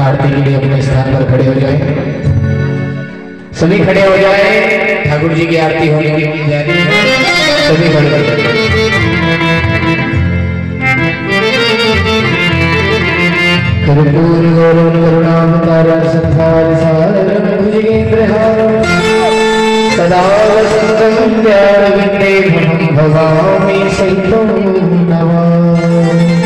आरती के लिए अपने स्थान पर खड़े हो जाएं। सभी खड़े हो जाएं। ठाकुर जी की आरती होने जा रही है। सभी खड़े हो जाएं। कर्पूर गौरव करुणावतारं संसार सारं भुजगेन्द्रहारं सदा वसन्तं प्यारविन्दे भवामि सहितं नमामि।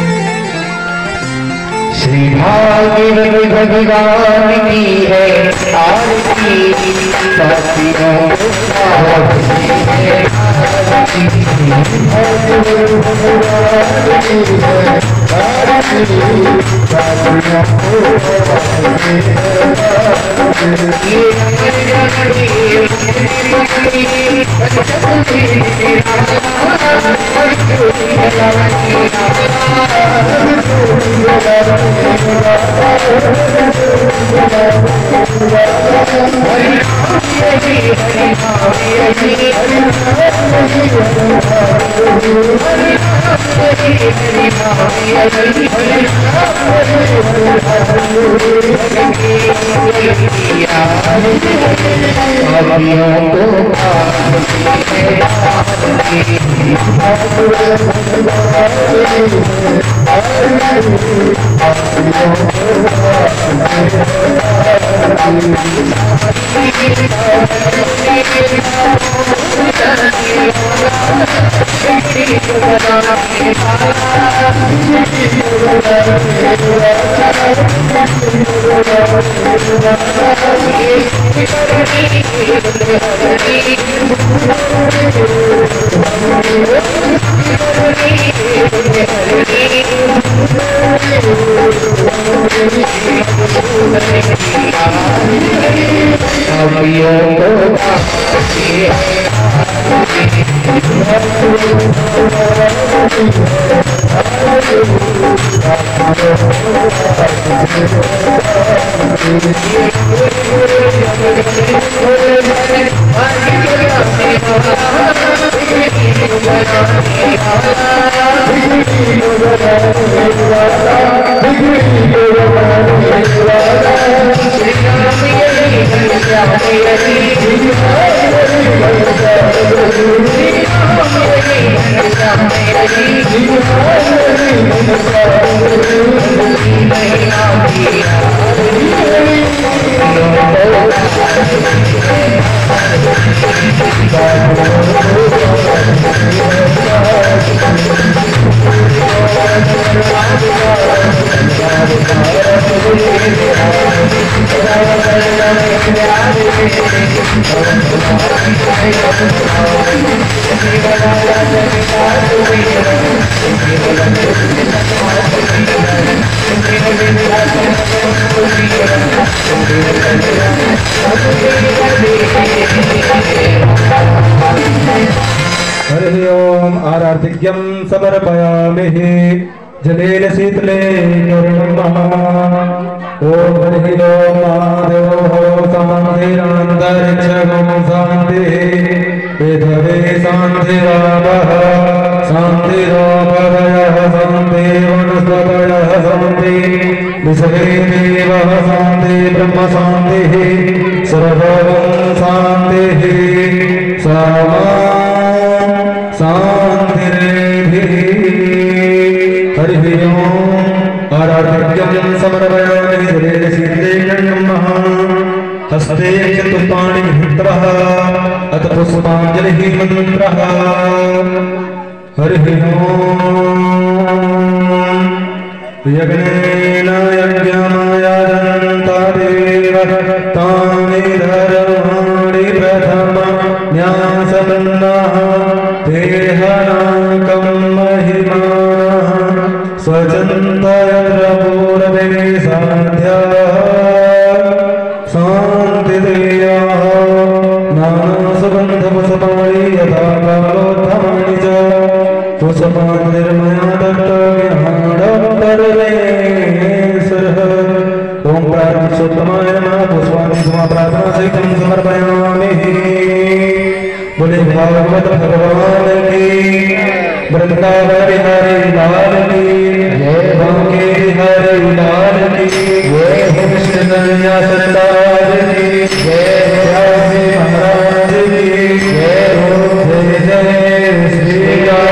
श्री भागवत भगवान की है आरती, साथियों हरि ओम आराधिक्यं समर्पयामि जलेन शीतलेन ओम हरि ओम महादेवो शान्तिरन्तरिक्षं शान्ति वेदवे शान्तिरावः शान्तिरोपदयः शान्ति वनस्पतयः शान्ति विश्वे देवः शान्ति ब्रह्म शान्तिः सर्वं शान्तिः सामा हरि ओम आराधिक्यं समर्पयामि जलेन शीतलेन नमः हस्ते चतुष्पाणि मित्रः अथ पुष्पाञ्जलिः मन्त्रः हरिः ओम् यज्ञेन यज्ञमयजन्तादेव तानि धर्माणि प्रथमन्यासन्नः देहनाकं महिमानः स्वचन्तयत्र पूर्वे साध्याः शान्तिदेयाः नानासुगन्धपुष्पाणि यथा कालोत्थमानि च पुष्पाञ्जलिर्मया दत्तव्याडपरमेश्वरः ॐ प्रार्थनाय नमः पुष्पाणि प्रार्थना सहितं समर्पयामि बोले भागवत भगवान की वृंदावन बिहारी लाल की जय बांके बिहारी लाल की जय कृष्ण कन्हैया सरदार की जय राधे महाराज की जय हो जय जय श्री राम।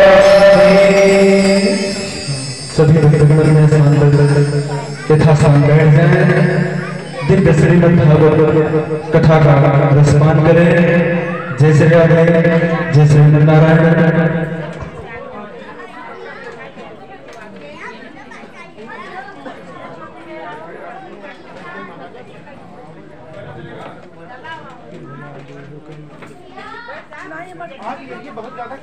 सभी भक्तगण में यथास्थान बैठ जाएं, दिव्य श्रीमद् भागवत कथा का रसपान करें। जय श्री राधे, जय श्री नारायण। बहुत ज्यादा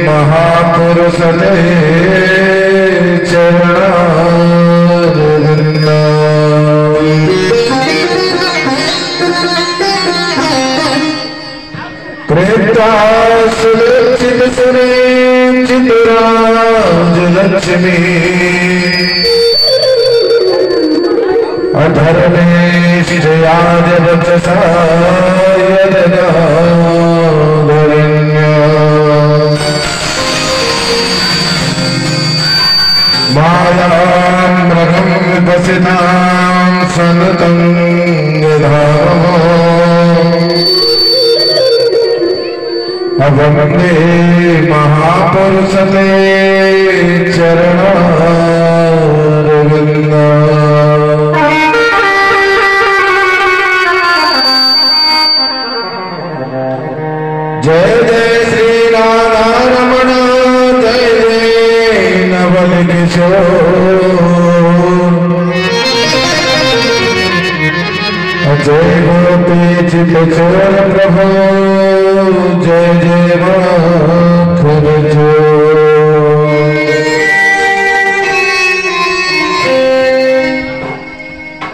महापुरुष लक्ष्मी अधर्मेश जयाज मायामृगं वसितां सनतं धामो वन्दे महापुरुषते चरणारविन्दम्। जय जय श्री राधा रमण, जय जय नवल किशोर, जय गोपी चित चोर प्रभु, जय जय माखन चोर।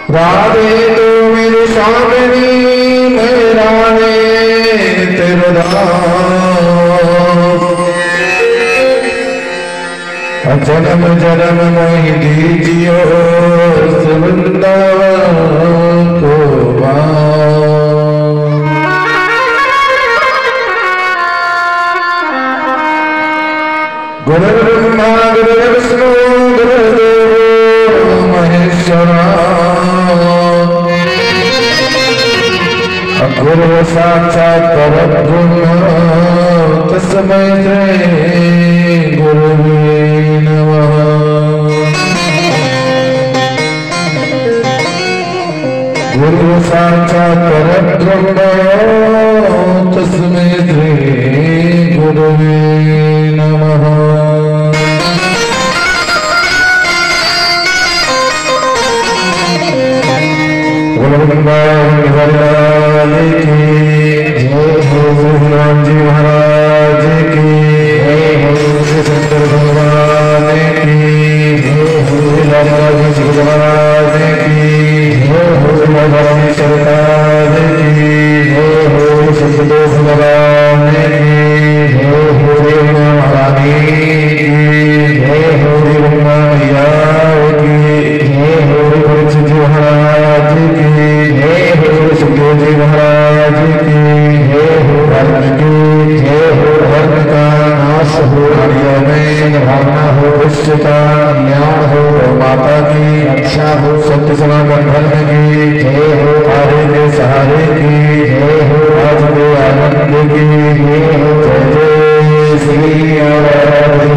राधे तू मेरी स्वामिनी, मैं राधे तेरा दास, जन्म जन्म मोहि दीजियो वृंदावन को गुरु ब्रह्मा गुरु विष्णु गुरुदेव महेश्वरा, गुरु साक्षात् परब्रह्म तस्मै श्री गुरुवे नमः। गुरु साक्षात् परब्रह्म तस्मै श्री गुरुवे नमः। हनुमान जी महाराज की जय हो, शंकर भगवान की जय हो, जी महाराज की जय हो, सरकार की जय हो, सतदेव भगवान की जय हो, महारानी जय हो, मैया की जय हो, जी महाराज की जय हो, सुखदेव जी महाराज की जय हो, धर्म की जय हो, धर्म का नाश हो, कार्य में भावना हो, विश्व का कल्याण हो, माता की रक्षा हो, सत्य सनातन धर्म की जय हो, हारे के सहारे की जय हो, आज के आनंद की जय हो। जय जय श्री राधे,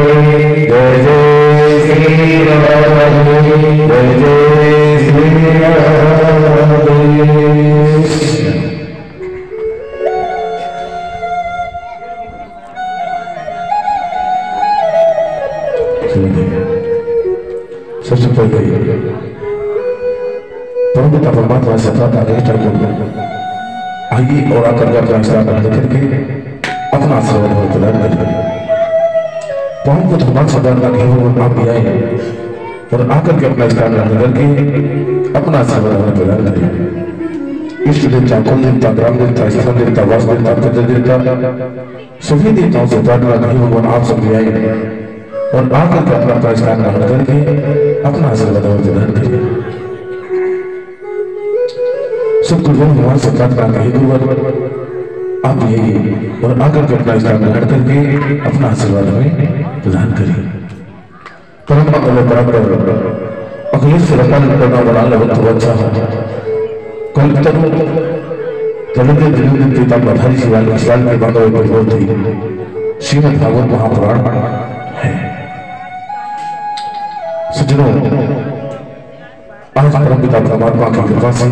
जय जय श्री राधे, जय जय श्री राधे। सबसे पहले परमपिता परमात्मा से प्रार्थना आइए और आकर के अपना आशीर्वाद करके अपना आशीर्वाद प्रदान करें। पवन को भगवान से प्रार्थना की हो, आप भी आए और आकर के अपना आशीर्वाद करके अपना आशीर्वाद प्रदान करें। इष्ट देवता, कुल देवता, ग्राम देवता, स्थल देवता, वास देवता, पितृ देवता, सभी देवताओं से प्रार्थना की हो, आप सब भी आए और आकर के अपना आशीर्वाद ग्रहण करके अपना आशीर्वाद प्रदान करें। सब गुरुओं भगवान से प्रार्थना कही, गुरुवर आप यही और आकर के अपना आशीर्वाद ग्रहण करके अपना आशीर्वाद हमें प्रदान करें। परम बराबर अखिलेश से रपाल करना बना लगता अच्छा हो। कल तक जलंधर दिनों पिता बधाई शिवाल के बाबा पर बोलती श्रीमद् भागवत महापुराण है। सज्जनों, आज परमपिता परमात्मा की कृपा से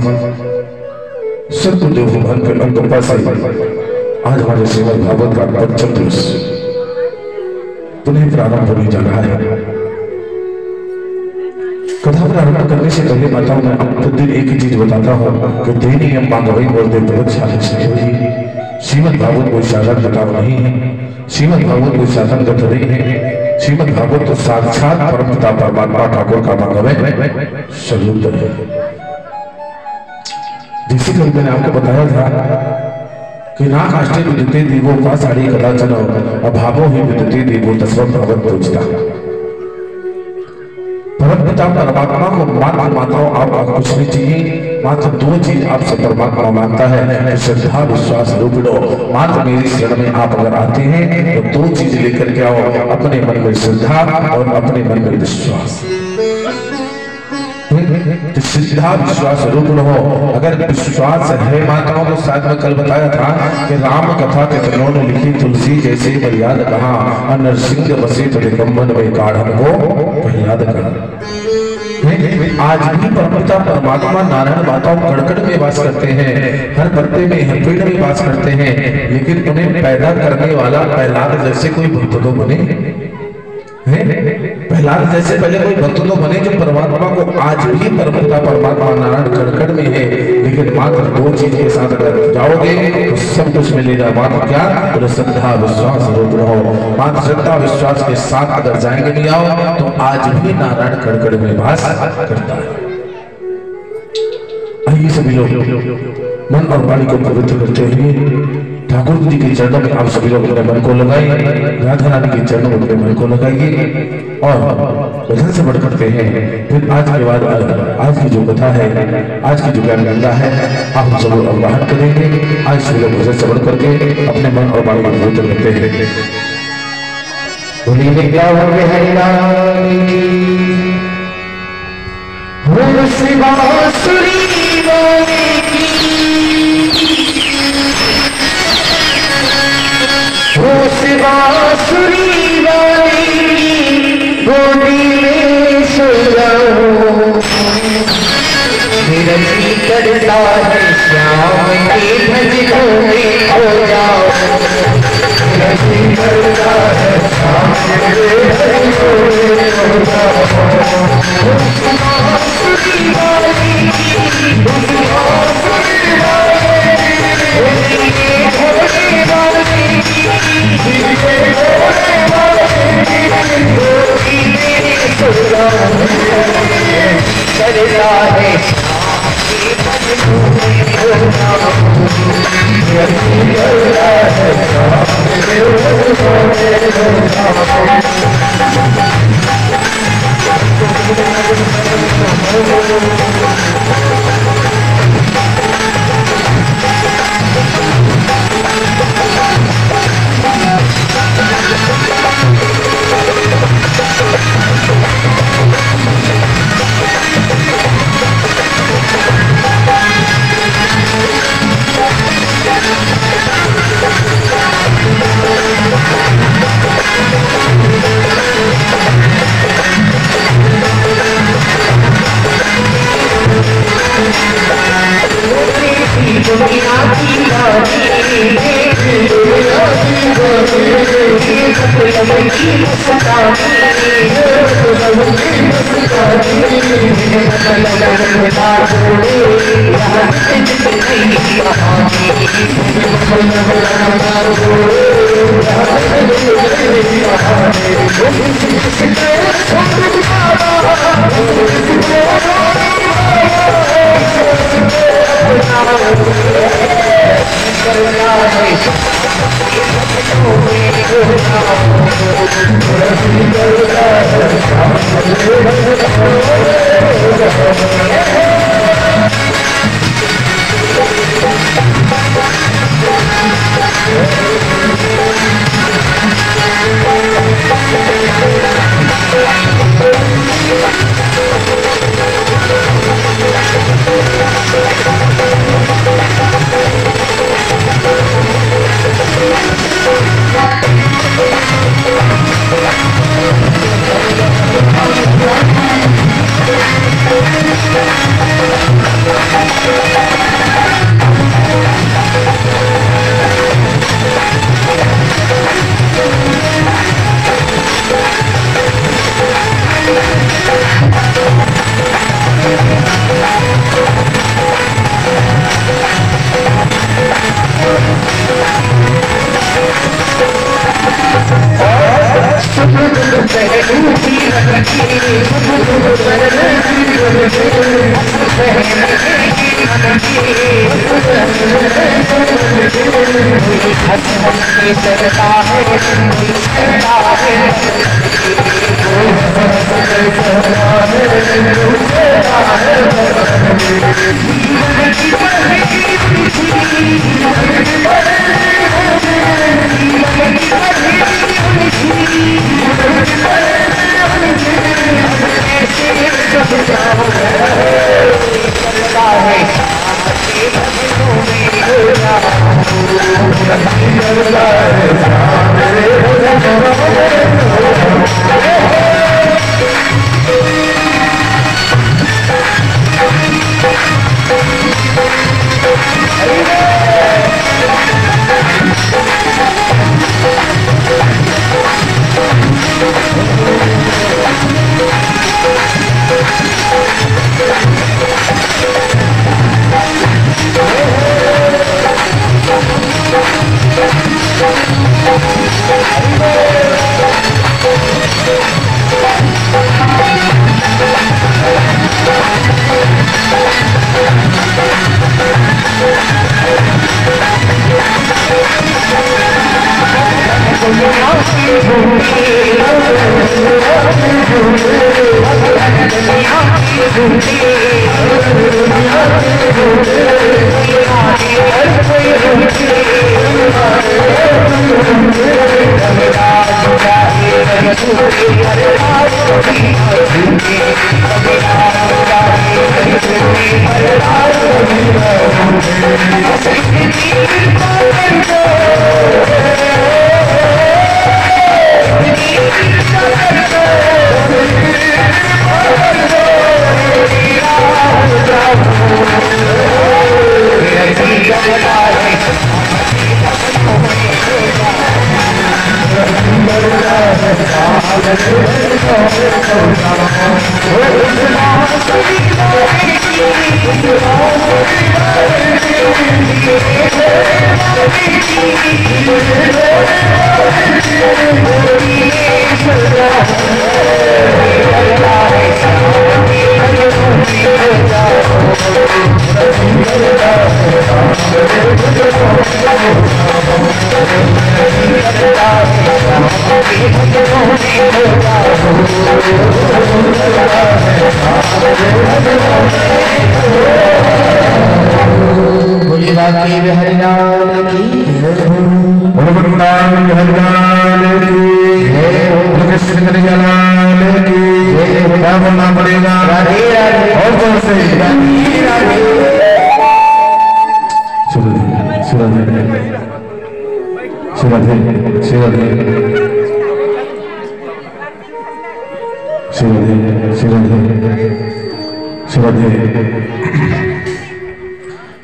सतगुरुदेव भगवान के कृपा से आज हमारे श्रीमद् भागवत का 55 दिवस पुनः प्रारंभ होने जा रहा है। कथा प्रारंभ करने से पहले माताओं मैं प्रतिदिन एक ही चीज बताता हूँ कि देनी अम्मा गवई बोलते श्रीमद् भागवत कोई साधारण किताब नहीं है, श्रीमद् भागवत कोई साधारण ग्रंथ नहीं है। श्रीमद् भागवत तो साक्षात परमपिता परमात्मा ठाकुर का मांगवे स्वरूप है। जिसी कल मैंने आपको बताया था कि ना काष्ठे विद्युते देवो का साड़ी कदाचन अभावो ही विद्युते देवो तस्वं भगवत पूजता। परमपिता परमात्मा को मात्र मानो आपका कुछ नहीं चाहिए, मात्र दो चीज आपसे परमात्मा मांगता है, श्रद्धा विश्वास रूपिणो। मात्र मेरी शरण में आप अगर आते हैं तो दो चीज लेकर के आओ, अपने मन में श्रद्धा और अपने मन में विश्वास। तो श्रद्धा विश्वास रूप हो। अगर विश्वास है माताओं को, साथ में कल बताया था कि राम कथा के तनों ने लिखी तुलसी जैसे मर्याद कहा, नरसिंह बसे परिकम्बन में गाढ़न हो मर्याद कहा। आज भी परमपिता परमात्मा नारायण माताओं कड़कड़ में वास करते हैं, हर पत्ते में हर पेड़ में वास करते हैं, लेकिन उन्हें पैदा करने वाला प्रहलाद जैसे कोई भक्त तो बने, प्रहलाद जैसे पहले कोई भक्त तो बने जो परमात्मा को आज भी परमपिता परमात्मा नारायण कड़कड़ में है। लेकिन मात्र दो चीज के साथ अगर जाओगे तो सब कुछ मिलेगा। मात्र क्या? तो श्रद्धा विश्वास रूप रहो। मात्र श्रद्धा विश्वास के साथ अगर जाएंगे नहीं आओ तो आज भी नारायण कड़कड़ में वास करता है। आइए सभी लोग मन और वाणी को पवित्र करते हुए ठाकुर जी के चरणों में आप सभी लोग अपने मन को लगाइए, राधा रानी के चरणों में अपने मन को लगाइए और भजन से बढ़ करते हैं। फिर आज के बाद आज की जो कथा है, आज की जो ज्ञान गंगा है, आप सब लोग अवगाहन करेंगे। आज सभी लोग भजन से बढ़ करके अपने मन और वाणी को पवित्र करते हैं। बोलिए क्या हो गए हरिराम हो शिवा सुरी बांसुरी वाली गोदी में सो जाओ, विरती करता है श्याम के भजनों में खो जाओ, विरती करता है श्याम के भजनों में खो जाओ। बांसुरी वाली है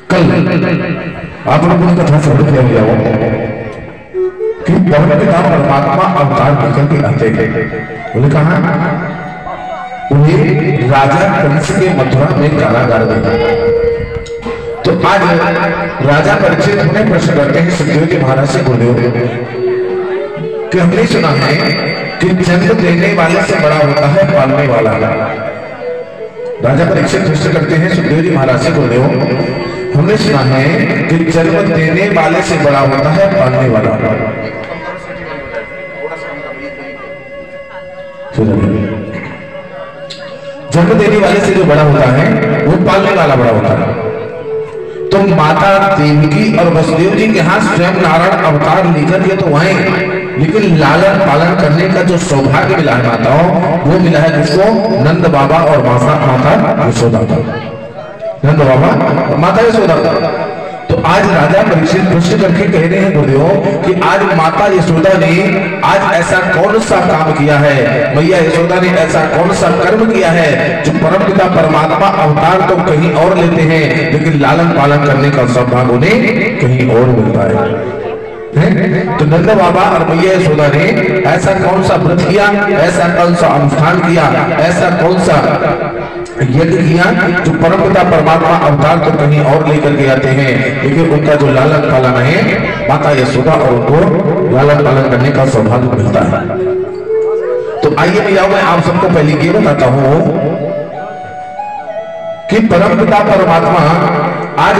कल आप लोगों ने कथा श्रवण किया गया कि पवन पिता परमात्मा अवतार लेकर के आते थे। बोले कहा उन्हें राजा कंस के मथुरा में कारागार में था। तो आज राजा परीक्षित उन्हें प्रश्न करते हैं सुखदेव जी महाराज से, गुरुदेव कि हमने सुना है कि जन्म देने वाले से बड़ा होता है पालने वाला। राजा परीक्षित प्रश्न करते हैं सुखदेव जी महाराज से, गुरुदेव हमने सुना है कि जन्म देने वाले से बड़ा होता है पालने वाला। जन्म देने वाले से जो बड़ा होता है वो पालने वाला बड़ा होता है। तो माता देवकी और वसुदेव जी के यहाँ स्वयं नारायण अवतार लेकर के तो आए, लेकिन लालन पालन करने का जो सौभाग्य मिला है माताओं, वो मिला है किसको? नंद बाबा और माता यशोदा का। नंद बाबा माता यशोदा का। तो आज राजा परीक्षित प्रश्न करके कह रहे हैं गुरुदेव कि आज माता यशोदा ने आज ऐसा कौन सा काम किया है, मैया यशोदा ने ऐसा कौन सा कर्म किया है जो परमपिता परमात्मा अवतार तो कहीं और लेते हैं, लेकिन लालन पालन करने का सौभाग्य उन्हें कहीं और मिलता है। तो नंद बाबा और मैया यशोदा ने ऐसा कौन सा व्रत किया, ऐसा कौन सा अनुष्ठान किया, ऐसा कौन सा यज्ञ किया जो परमपिता परमात्मा अवतार तो कहीं और लेकर के आते हैं, लेकिन उनका जो लालन पालन है माता यशोदा और उनको लालन पालन करने का सौभाग्य मिलता है। तो आइए मैं आप सबको पहले ये बताता हूं कि परमपिता परमात्मा आज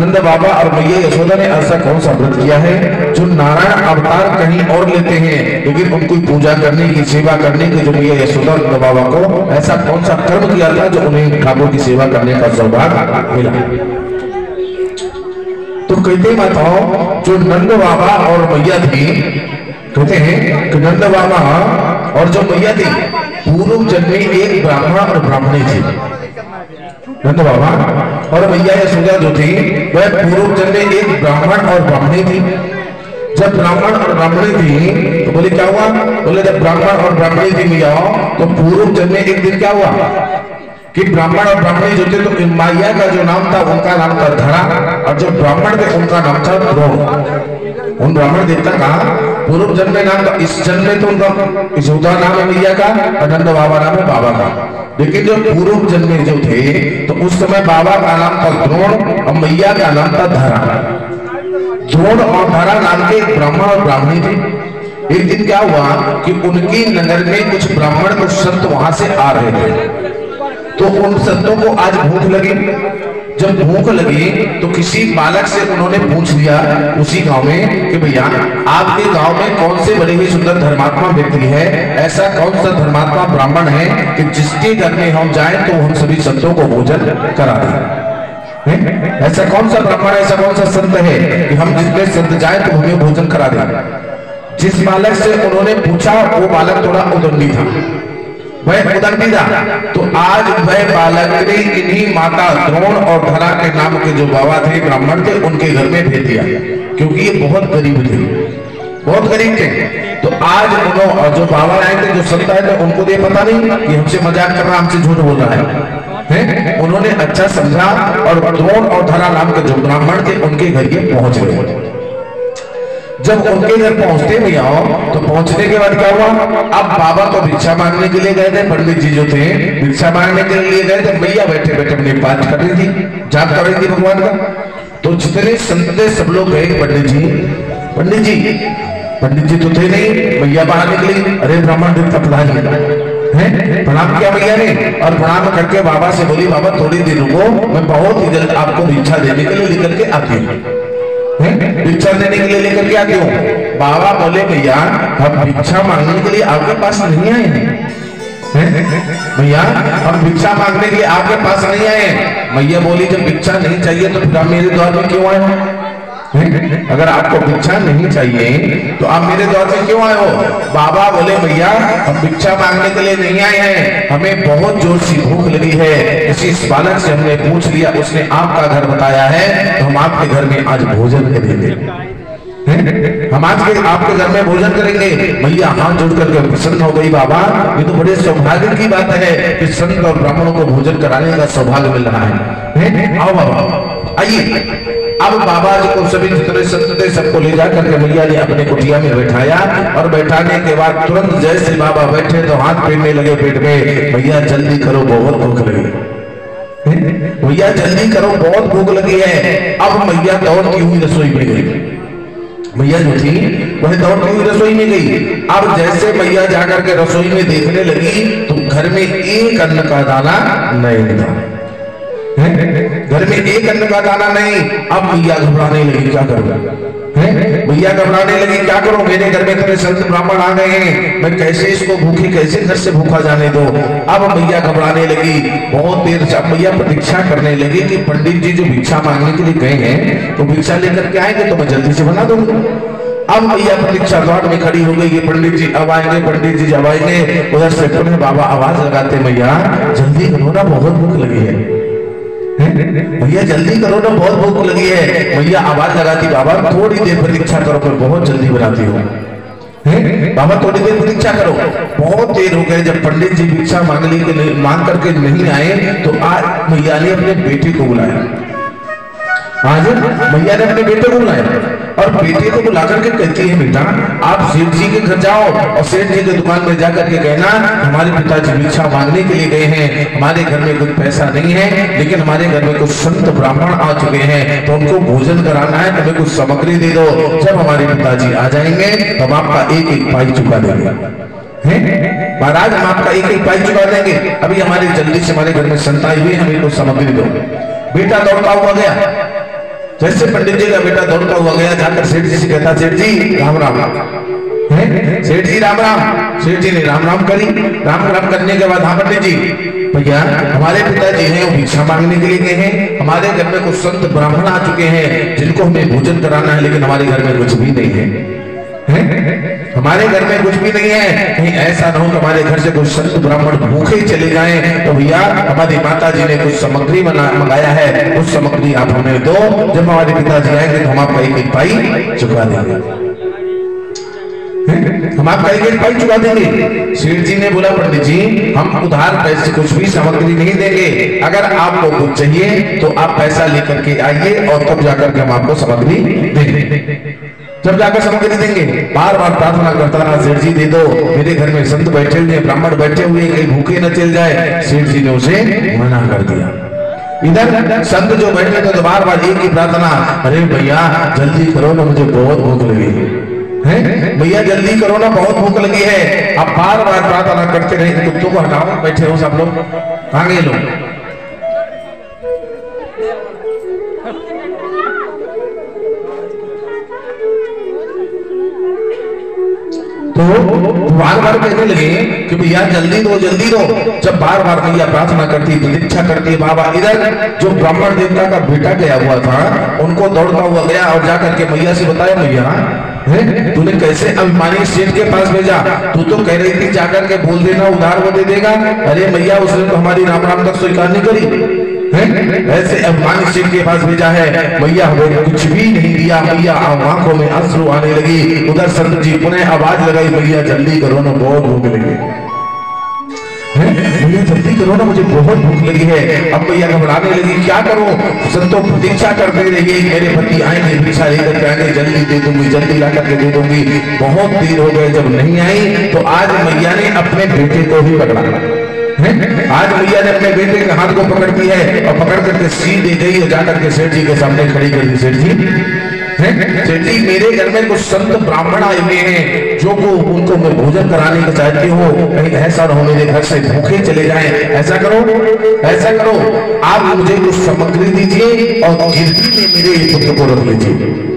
नंद बाबा और मैया यशोदा ने ऐसा कौन सा व्रत किया है जो नारायण अवतार कहीं और लेते हैं, लेकिन उनको पूजा करने की, सेवा करने की जो मैया यशोदा और नंद बाबा को ऐसा कौन सा कर्म किया था जो उन्हें ठाकुर की सेवा करने का सौभाग्य मिला। तो कहते माताओं जो नंद बाबा और मैया थी, कहते हैं कि नंद बाबा और जो मैया थी पूर्व जन्म में एक ब्राह्मण और ब्राह्मणी थी। नंद बाबा और मैया यशोदा जो थी वह पूर्व जन्म में एक ब्राह्मण और ब्राह्मणी थी। जब ब्राह्मण और ब्राह्मणी थी तो बोले क्या हुआ, बोले जब ब्राह्मण और ब्राह्मणी थी मैया तो पूर्व जन्म में एक दिन क्या हुआ कि ब्राह्मण और ब्राह्मणी जो थे तो मैया का जो नाम था उनका नाम था धरा, और जो ब्राह्मण थे उनका नाम था द्रोण। उन ब्राह्मण देवता का पूर्व जन्म में नाम था, इस जन्म में तो उनका यशोदा नाम है मैया का और नंद बाबा नाम है बाबा का। लेकिन जो पूर्व जन्म में जो थे तो उस समय बाबा का नाम था द्रोण और मैया का नाम था धरा। द्रोण और धरा नाम के एक ब्राह्मण और ब्राह्मणी थे। एक दिन क्या हुआ कि उनकी नगर में कुछ ब्राह्मण कुछ संत वहां से आ रहे थे, तो उन संतों को आज भूख लगी। जब भूख लगी तो किसी बालक से उन्होंने पूछ लिया उसी गांव में कि भैया आपके गांव में कौन से बड़े ही सुंदर धर्मात्मा व्यक्ति है, ऐसा कौन सा धर्मात्मा ब्राह्मण है कि जिसके घर में हम जाएं तो हम सभी संतों को भोजन करा दें। ऐसा कौन सा ब्राह्मण, ऐसा कौन सा संत है कि हम जितने संत जाए तो हमें भोजन करा दें। जिस बालक से उन्होंने पूछा वो बालक थोड़ा उदंडी था, वह उदंडी था। तो आज वह बालक ने इन्हीं माता द्रोण और धरा के नाम के जो बाबा थे ब्राह्मण थे उनके घर में भेज दिया, क्योंकि ये बहुत गरीब थे, बहुत गरीब थे। तो आज उन्होंने जो बाबा आए थे, जो संत आए थे, उनको ये पता नहीं कि हमसे मजाक कर रहा, हमसे झूठ बोल रहा है। उन्होंने अच्छा समझा और द्रोण और धरा नाम के जो ब्राह्मण थे उनके घर ये पहुंच गए। जब उनके घर पहुंचते भैया तो पहुंचने के बाद क्या हुआ, अब बाबा तो भिक्षा मांगने के लिए गए थे, पंडित जी जो थे भिक्षा मांगने के लिए गए थे, मैया बैठे बैठे अपनी बात कर रही थी, जाप कर रही थी भगवान का। तो जितने संत थे सब लोग गए पंडित जी तो थे नहीं, मैया बाहर निकली, अरे ब्राह्मण देवता प्रधान है, प्रणाम किया मैया ने और प्रणाम करके बाबा से बोली बाबा थोड़ी देर रुको, मैं बहुत ही जल्द आपको भिक्षा देने के लिए लेकर के आती हूँ, भिक्षा देने के लिए लेकर के आती हूँ। बाबा बोले भैया हम भिक्षा मांगने के लिए आपके पास नहीं आए हैं, भैया हम भिक्षा मांगने के लिए आपके पास नहीं आए। मैया बोली जब भिक्षा नहीं चाहिए तो फिर आप मेरे द्वार में क्यों आए हो? अगर आपको भिक्षा नहीं चाहिए तो आप मेरे द्वार में क्यों आए हो? बाबा बोले भैया हम भिक्षा मांगने के लिए नहीं आए हैं, हमें बहुत जोर से भूख लगी है, इस बालक से हमने पूछ लिया, उसने आपका घर बताया है, तो हम आपके घर में आज भोजन करेंगे, हम आज के आपके घर में भोजन करेंगे। मैया हाथ जोड़ करके प्रसन्न हो गई, बाबा ये तो बड़े सौभाग्य की बात है कि संत और ब्राह्मणों को भोजन कराने का सौभाग्य मिल रहा है। आओ बाबा आइए। अब बाबा जी को सभी जितने संत थे सबको ले जाकर के मैया ने अपने कुटिया में बैठाया और बैठाने के बाद तुरंत जैसे बाबा बैठे तो हाथ फेरने लगे पेट में, भैया जल्दी करो बहुत भूख लगी, भैया जल्दी करो बहुत भूख लगी है। अब मैया दौड़ती हुई रसोई में गई, मैया जो थी वह दौड़ती हुई रसोई में गई। अब जैसे मैया जाकर के रसोई में देखने लगी तो घर में एक अन्न का दाना नहीं था, घर में एक अन्न का दाना नहीं। अब मैया घबराने लगी, क्या करूं? मैया घबराने लगी, क्या करूं? मेरे घर में इतने संत ब्राह्मण आ गए हैं, मैं कैसे इसको भूखी, कैसे घर से भूखा जाने दो? अब मैया घबराने लगी। बहुत देर से मैया प्रतीक्षा करने लगी कि पंडित जी जो भिक्षा मांगने के लिए गए हैं तो भिक्षा लेकर के आएंगे तो मैं जल्दी से बना दूंगा। अब मैया प्रतीक्षा द्वार में खड़ी हो गई कि पंडित जी अब आएंगे, पंडित जी जब आएंगे। उधर से पुनः बाबा आवाज लगाते, मैया जल्दी करो ना बहुत भूख लगी है, भैया जल्दी करो ना बहुत भूख लगी है। मैया आवाज लगाती, बाबा थोड़ी देर प्रतीक्षा करो, मैं बहुत जल्दी बनाती हूँ, बाबा थोड़ी देर प्रतीक्षा करो। बहुत देर हो गए, जब पंडित जी भिक्षा मांग करके नहीं आए तो आज मैया ने अपने बेटे को बुलाया, आज मैया ने अपने बेटे को बुलाया और बेटे को बुला करके कहती है बेटा आप सेठ जी के घर जाओ और सेठ जी की दुकान में जाकर के कहना हमारे पिताजी भिक्षा मांगने के लिए गए हैं, हमारे घर में कुछ पैसा नहीं है लेकिन हमारे घर में कुछ संत ब्राह्मण आ चुके हैं तो उनको भोजन कराना है, तुम्हें कुछ सामग्री दे दो, जब हमारे पिताजी आ जाएंगे तो हम आपका एक एक पाई चुका देंगे। महाराज हम आपका एक एक पाई चुका देंगे, अभी हमारे जल्दी से हमारे घर में संत आई हुई, हमें कुछ सामग्री दो। बेटा दौड़ता हुआ गया, जैसे पंडित जी का बेटा दौड़ता हुआ गया, जाकर सेठ जी से कहता, सेठ जी राम राम। सेठ जी राम राम। सेठ जी ने राम राम करी। राम राम करने के बाद, हाँ पंडित जी, भैया हमारे पिताजी हैं वो भिक्षा मांगने के लिए गए हैं, हमारे घर में कुछ संत ब्राह्मण आ चुके हैं जिनको हमें भोजन कराना है, लेकिन हमारे घर में कुछ भी नहीं है। हमारे घर में कुछ भी नहीं है, कहीं ऐसा न हो कि हमारे घर से कुछ संत ब्राह्मण भूखे चले जाएं। तो भैया हमारी माता जी ने कुछ सामग्री मंगाया है, उस सामग्री आप हमें दो, जब हमारे पिताजी आएंगे तो हम आपका एक एक पाई चुका देंगे। हम आपका एक एक पाई चुका देंगे। सेठ जी ने बोला, पंडित जी हम उधार पैसे कुछ भी सामग्री नहीं देंगे, अगर आपको कुछ चाहिए तो आप पैसा लेकर के आइए और तब जाकर के हम आपको सामग्री देंगे। जब जाकर सामग्री देंगे, बार बार प्रार्थना करता रहा, सेठ जी दे दो, मेरे घर में संत बैठे हुए, ब्राह्मण बैठे हुए, कहीं भूखे न चल जाए। सेठ जी ने उसे मना कर दिया। इधर संत जो बैठे थे तो बार बार एक ही प्रार्थना, अरे भैया जल्दी करो ना, मुझे बहुत भूख लगी है, भैया जल्दी करो ना, बहुत भूख लगी है। अब बार बार प्रार्थना करते रहे। कुत्तों को हटाओ, बैठे हो सब लोग, कहाँ गए लोग? तो बार बार कहने लगे कि भैया जल्दी दो जल्दी दो। जब बार बार मैया प्रार्थना करती, प्रतीक्षा करती, बाबा इधर जो ब्राह्मण देवता का बेटा गया हुआ था उनको दौड़ता हुआ गया और जाकर के मैया से बताया, मैया तूने कैसे अभिमानी सेठ के पास भेजा? तू तो कह रही थी जाकर के बोल देना उधार वो दे देगा। अरे मैया उसने तो हमारी राम राम तक स्वीकार नहीं करी, ऐसे अभिमानी सेठ के पास भेजा है। मैया हमें कुछ भी नहीं दिया। मैया आंखों में आंसू आने लगी। उधर संत जी पुनः आवाज लगाई, मैया जल्दी करो ना, बहुत भूख लगी है, भैया जल्दी करो ना, मुझे बहुत भूख लगी है। अब भैया घबराने लगी, क्या करूं? संतों प्रतीक्षा करते रहिए, मेरे पति आएंगे, भिक्षा लेकर के आएंगे, जल्दी दे दूंगी, जल्दी ला करके दे दूंगी। बहुत देर हो गए, जब नहीं आई तो आज मैया ने अपने बेटे को ही पकड़ा। आज मैया ने अपने बेटे के हाथ को पकड़ती है और पकड़ करके सीधे गई और जाकर के सेठ जी के सामने खड़ी कर दी। सेठ जी मेरे घर में कुछ संत ब्राह्मण आए हुए हैं जो को उनको मैं भोजन कराने को चाहती हूँ, कहीं ऐसा न हो मेरे घर से भूखे चले जाएं। ऐसा करो आप मुझे कुछ सामग्री दीजिए और गिरवी में मेरे पुत्र को रख लीजिए।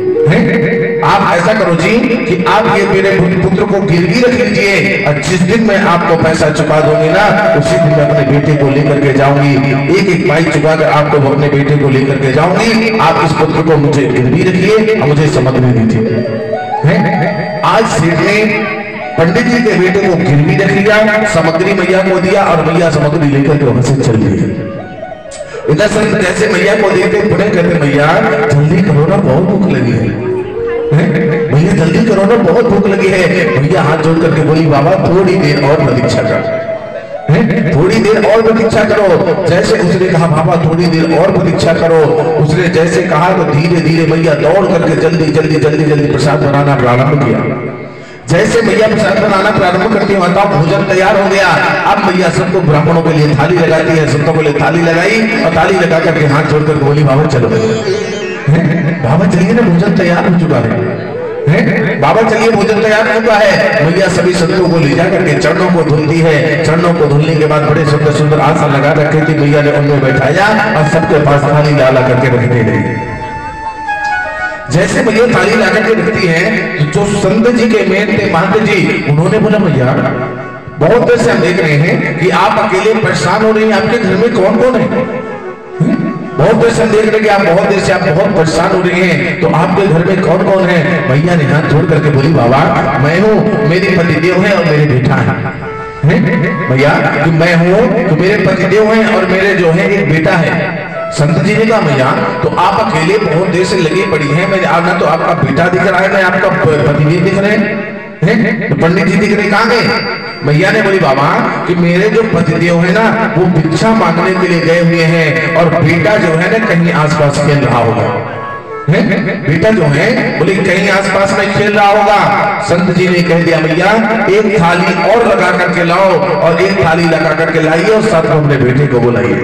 आप ऐसा करो जी कि आप ये मेरे पुत्र को गिरवी रख लीजिए और जिस दिन मैं आपको पैसा चुका दूंगी ना, उसी दिन मैं अपने बेटे को लेकर के जाऊंगी। एक एक पाई चुका कर आपको अपने बेटे को लेकर के जाऊंगी। आप इस पुत्र को मुझे गिरवी रखिए और मुझे सामग्री दीजिए। आज सेठ ने पंडित जी के बेटे को गिरवी रख लिया, सामग्री मैया को दिया और मैया सामग्री लेकर के वहां से चल गई। इधर संत जैसे मैया को देखते पुनः कहते, मैया जल्दी करो ना, बहुत भूख लगी है, भैया जल्दी करो ना, बहुत भूख लगी है। भैया हाथ जोड़ करके बोली, बाबा थोड़ी देर और प्रतीक्षा कर, थोड़ी देर और प्रतीक्षा करो। जैसे उसने कहा बाबा थोड़ी देर और प्रतीक्षा करो, उसने जैसे कहा तो धीरे धीरे मैया दौड़ करके जल्दी जल्दी जल्दी जल्दी प्रसाद बनाना प्रारंभ किया। जैसे मैया प्रसाद बनाना प्रारंभ करती है तो भोजन तैयार हो गया। अब मैया सबको ब्राह्मणों के लिए थाली लगाती है, संतों के लिए थाली लगाई और थाली लगा करके हाथ जोड़ करके बोली, बाबा चलो, बाबा चलिए ना, भोजन तैयार हो चुका है, बाबा चलिए भोजन तैयार हो चुका है। मैया सभी संतों को ले जाकर के चरणों को धुलती है। चरणों को धुलने के बाद बड़े सुंदर सुंदर आसन लगा रखे थे, मैया ने उनमें बैठाया और सबके पास थाली डाला करके रखने लगी। जैसे मैया थाली ला करके रखती है, जो संत जी के मेन थे महंत जी, उन्होंने बोला, मैया बहुत देर से हम देख रहे हैं कि आप अकेले परेशान हो रही हैं, आपके घर में कौन कौन है? बहुत देर से देख रहे कि आप बहुत देर से आप बहुत परेशान हो रही हैं, तो आपके घर में कौन कौन है? भैया ने हाथ जोड़ करके बोली, बाबा मैं हूँ, मेरे पतिदेव है और मेरे बेटा है। भैया कि मैं हूँ तो मेरे पतिदेव हैं और मेरे जो है एक बेटा है। संत जी ने कहा, भैया तो आप अकेले बहुत देर से लगी पड़ी हैं, मैंने ना तो आपका बेटा दिख रहा है ना आपका पतिदेव दिख रहे हैं, तो पंडित जी दिख रहे, कहाँ गए? भैया ने बोली, बाबा कि मेरे जो पतिदेव है ना वो भिक्षा मांगने के लिए गए हुए हैं और बेटा जो है ना कहीं आसपास खेल रहा होगा। बेटा जो है बोले कहीं आसपास में खेल रहा होगा। संत जी ने कह दिया, भैया एक थाली और लगा करके लाओ और एक थाली लगा करके लाइए और साथ में अपने बेटे को बुलाइए,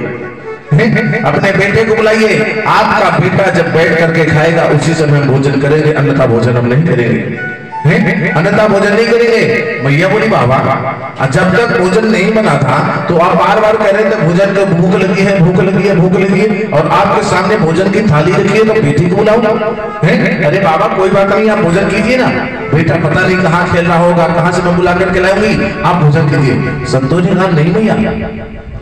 अपने बेटे को बुलाइए। आपका बेटा जब बैठ करके खाएगा उसी समय हम भोजन करेंगे, अन्यथा भोजन हम नहीं करेंगे। अन्यथा भोजन नहीं करेंगे। मैया बोली बाबा जब तक भोजन नहीं बना था तो आप बार बार कह रहे थे भोजन को भूख लगी है, भूख लगी है, भूख लगी है, और आपके सामने भोजन की थाली रखी है तो बेटी को बुलाओ। अरे बाबा कोई बात नहीं, आप भोजन कीजिए ना, बेटा पता नहीं कहाँ खेल रहा होगा, कहाँ से मैं बुला कर के लाऊंगी, आप भोजन कीजिए। संतोष जी कहा नहीं भैया,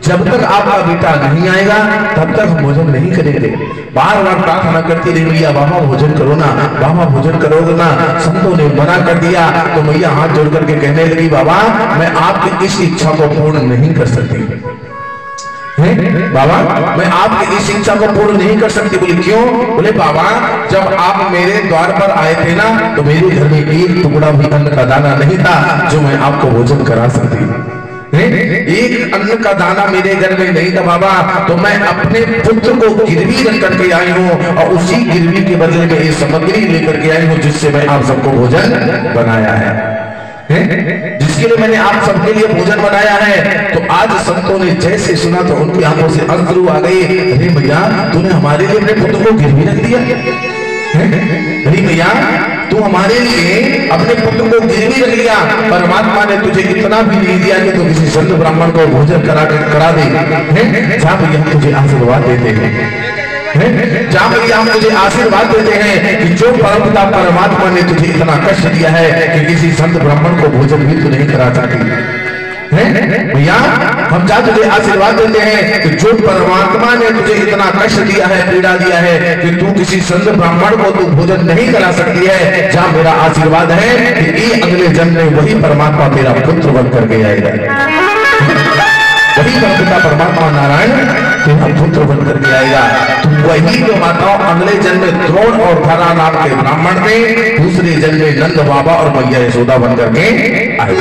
जब तक आपका बेटा नहीं आएगा तब तक हम भोजन नहीं करेंगे। बार बार प्रार्थना करती रही मैया बाबा भोजन करो ना, बाबा भोजन करोगे ना। संतों ने मना कर दिया तो मैया हाथ जोड़ करके कहने लगी बाबा मैं आपकी इस इच्छा को पूर्ण नहीं कर सकती। बाबा मैं आपकी इस इच्छा को पूर्ण नहीं कर सकती। बोले क्यों? बोले बाबा जब आप मेरे द्वार पर आए थे ना तो मेरे घर में एक टुकड़ा भी अन्न का दाना नहीं था जो मैं आपको भोजन करा सकती। एक अन्न का दाना मेरे घर में नहीं था बाबा, तो मैं अपने पुत्र को गिरवी रख करके आई हूँ और उसी गिरवी के बदले में ये सामग्री लेकर के आई हूँ जिससे मैं आप सबको भोजन बनाया है, जिसके लिए मैंने आप सबके लिए भोजन बनाया है। तो आज संतों ने जैसे सुना तो उनकी आंखों से अश्रु आ गए। अरे भैया तूने हमारे लिए अपने पुत्र को गिरवी रख दिया। अरे भैया तू हमारे लिए अपने पुत्र को गिरवी रख लिया, परमात्मा ने तुझे इतना भी नहीं दिया कि तू किसी संत ब्राह्मण को भोजन करा दे। जहाँ भैया हम तुझे आशीर्वाद देते हैं, जहाँ भैया हम तुझे आशीर्वाद देते हैं कि जो परमपिता परमात्मा ने तुझे इतना कष्ट दिया है कि किसी संत ब्राह्मण को भोजन भी तू नहीं करा सकती। भैया हम जा तुझे आशीर्वाद देते हैं कि जो परमात्मा ने तुझे इतना कष्ट दिया है, पीड़ा दिया है कि तू किसी संत ब्राह्मण को तू भोजन नहीं करा सकती है, जहां मेरा आशीर्वाद है कि अगले जन्म में वही परमात्मा तेरा पुत्र बन करके आएगा, वही परमपिता परमात्मा नारायण तेरा पुत्र बन करके आएगा। तो वही जो माताओं अगले जन्म में द्रोण और धरा नाम के ब्राह्मण थे, दूसरे जन्म में नंद बाबा और मैया यशोदा बन करके आए।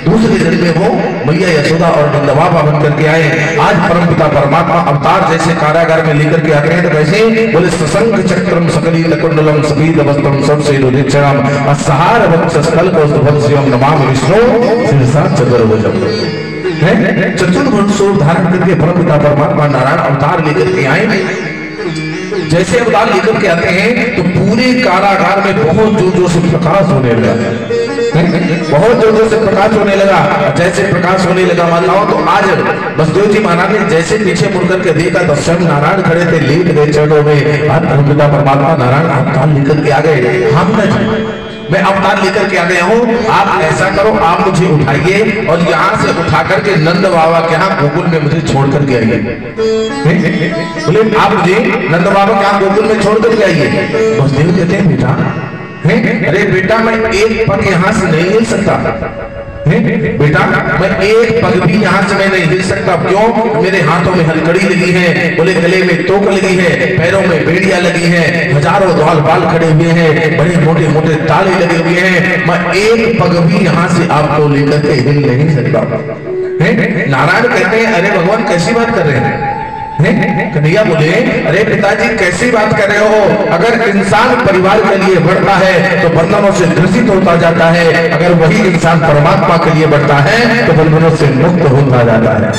दूसरे जन्म में वो मैया यशोदा और नंद बाबा बन करके आए। आज परमपिता परमात्मा अवतार जैसे कारागार में लेकर के आते हैं तो वैसे बोले सशंख चक्रम सकलित कुंडलम सफेद वस्त्रम सबसे रुदिक्षणम असहार वत्सस्थल कौस्तुभस्यम नमामि विष्णु शीर्षा चतुर्भुजम। चतुर्भुज स्वरूप धारण करके परमपिता परमात्मा नारायण अवतार लेकर के आए। जैसे अवतार लेकर के आते हैं तो पूरे कारागार में बहुत जोर जोर से प्रकाश होने लगा, बहुत जोर जोर से प्रकाश होने लगा। जैसे प्रकाश होने लगा माताओं तो आज बसदेव जी महाराज ने जैसे पीछे मुड़कर के देखा तो स्वयं नारायण खड़े थे, लेट गए चरणों में। आज परमपिता परमात्मा नारायण अवतार लेकर के आ गए। हम मैं अवतार लेकर के आ गया हूँ, आप ऐसा करो आप मुझे उठाइए और यहाँ से उठा करके नंद बाबा के यहाँ गोकुल में मुझे छोड़ करके आइए। बोले आप मुझे नंद बाबा के यहाँ गोकुल में छोड़ करके आइए। बसदेव कहते हैं बेटा अरे बेटा मैं एक पग यहाँ से नहीं हिल सकता, बेटा मैं एक पग भी यहाँ से मैं नहीं हिल सकता। क्यों? मेरे हाथों में हलकड़ी लगी है, बोले गले में तोक लगी है, पैरों में बेड़ियां लगी है, हजारों द्वाल बाल खड़े हुए हैं, बड़े मोटे मोटे ताले लगे हुए हैं, मैं एक पग भी यहाँ से आपको लेकर के हिल नहीं सकता। नारायण कहते हैं अरे भगवान कैसी बात कर रहे हैं? कन्हैया बोले अरे पिताजी कैसी बात कर रहे हो? अगर इंसान परिवार के लिए बढ़ता है तो बंधनों से ग्रसित होता जाता है, अगर वही इंसान परमात्मा के लिए बढ़ता है तो बंधनों से मुक्त होता जाता है।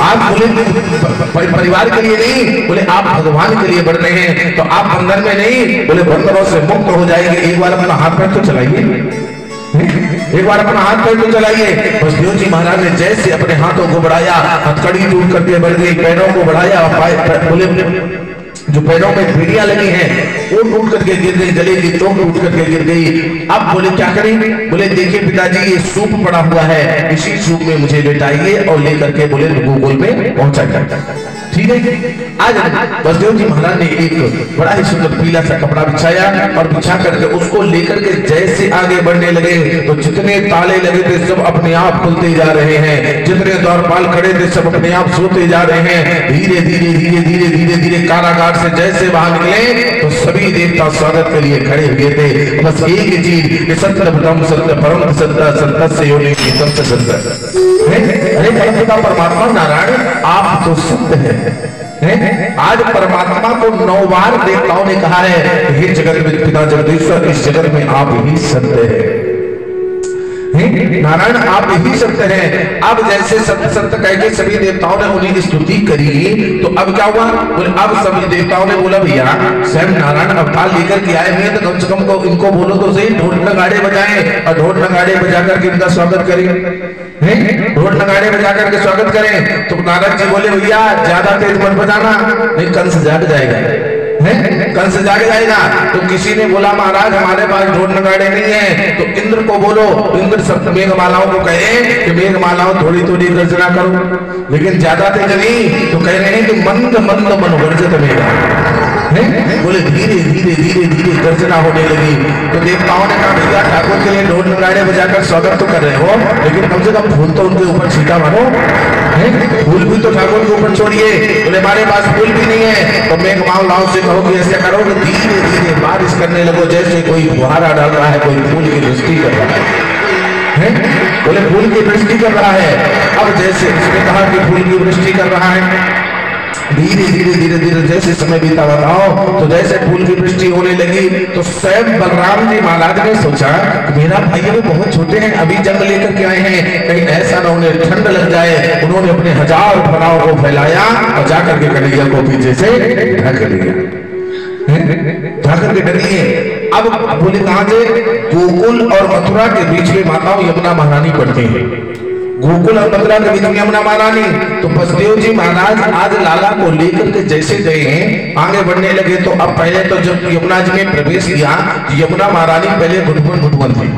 आप बोले परिवार के लिए नहीं, बोले आप भगवान के लिए बढ़ रहे हैं तो आप बंधन में नहीं, बोले बंधनों से मुक्त हो जाएंगे। एक बार अपना हाथ पैर तो चलाइए, एक बार अपना हाथ पैर तो चलाइए। बसदेव जी महाराज ने जैसे अपने हाथों को बढ़ाया, हथकड़ी टूट करके बढ़ गई, पैरों को बढ़ाया, बोले जो पैरों में बेड़ियां लगी हैं वो टूट करके गिर गई, गले की चोट टूट करके गिर गई। अब बोले क्या करें? बोले देखिए पिताजी ये सूप पड़ा हुआ है, इसी सूप में मुझे लेटाइए और लेकर के बोले गोकुल में पहुंचा। ठीक है। आज बसदेव जी महाराज ने एक बड़ा ही सुंदर पीला सा कपड़ा बिछाया और बिछा करके उसको लेकर के जैसे आगे बढ़ने लगे तो जितने ताले लगे थे सब अपने आप खुलते जा रहे हैं, जितने द्वारपाल खड़े थे सब अपने आप सोते जा रहे हैं। धीरे धीरे धीरे धीरे धीरे धीरे कारागार से जैसे बाहर निकले तो सभी देवता स्वागत के लिए खड़े हुए थे। बस एक चीज सत्य ब्रह्म सत्य परम सत्य सत्य से योनि सत्य सत्य। अरे परमपिता परमात्मा नारायण आप तो सत्य है। आज परमात्मा को 9 बार देवताओं ने कहा है हे जगत में पिता जगदीश्वर इस जगत में आप ही सत्य है। नारायण आप यही सत्य हैं। अब जैसे सत्य सत्य कह के सभी देवताओं ने उन्हें स्तुति करी, तो अब क्या हुआ? बोले अब सभी देवताओं ने बोला भैया स्वयं नारायण अवतार लेकर के आए हुए हैं, तो कम से कम को इनको बोलो तो सही, ढोल नगाड़े बजाएं और ढोल नगाड़े बजा करके इनका स्वागत करें। ढोल नगाड़े बजा करके स्वागत करें। तो नारद जी बोले भैया ज्यादा तेज मत बजाना, नहीं कंस जाग जाएगा, कंस जाग जाएगा। तो किसी ने बोला महाराज हमारे पास ढोल नगाड़े नहीं है, तो इंद्र को बोलो, इंद्र सब मेघमालाओं को कहे कि मेघमालाओं थोड़ी थोड़ी गर्जना करो, लेकिन ज्यादा तेज नहीं। तो कह रहे हैं कि मंद मंद मनोगर्जित मेघा, बोले धीरे धीरे धीरे धीरे गर्जना होने लगी। तो देवताओं ने कहा भैया ठाकुर के लिए ढोल नगाड़े बजाकर स्वागत तो कर रहे हो, लेकिन कम से कम फूल तो उनके ऊपर छींटा मारो, फूल भी तो ठाकुर के ऊपर छोड़िए। बोले हमारे पास फूल भी नहीं है। तो मेघमालाओं से कहो कि ऐसे करो कि धीरे धीरे बारिश करने लगो, जैसे कोई फुहारा डाल रहा है, कोई फूल की वृष्टि कर रहा है। बोले फूल की वृष्टि कर रहा है। अब जैसे उसने कहा कि फूल की वृष्टि कर रहा है, धीरे धीरे धीरे धीरे जैसे समय बीता बताओ, तो जैसे फूल की वृष्टि होने लगी, तो स्वयं बलराम जी महाराज ने सोचा मेरा भाई अभी बहुत छोटे हैं, अभी जंग लेकर के आए हैं, कहीं ऐसा न उन्हें ठंड लग जाए। उन्होंने अपने 1000 फनाओं को फैलाया और जाकर के कन्हैया को पीछे से ढक लिया, जाकर के ढक लिए। अब बोले कहां से? गोकुल और मथुरा के बीच में माताओं यमुना महारानी पड़ती है, गोकुल और मथुरा के बीच में यमुना महारानी। तो बसदेव जी महाराज आज लाला को लेकर के जैसे गए हैं आगे बढ़ने लगे, तो अब पहले तो जब यमुना जी में प्रवेश किया, यमुना महारानी पहले घुटवन घुटवन थी,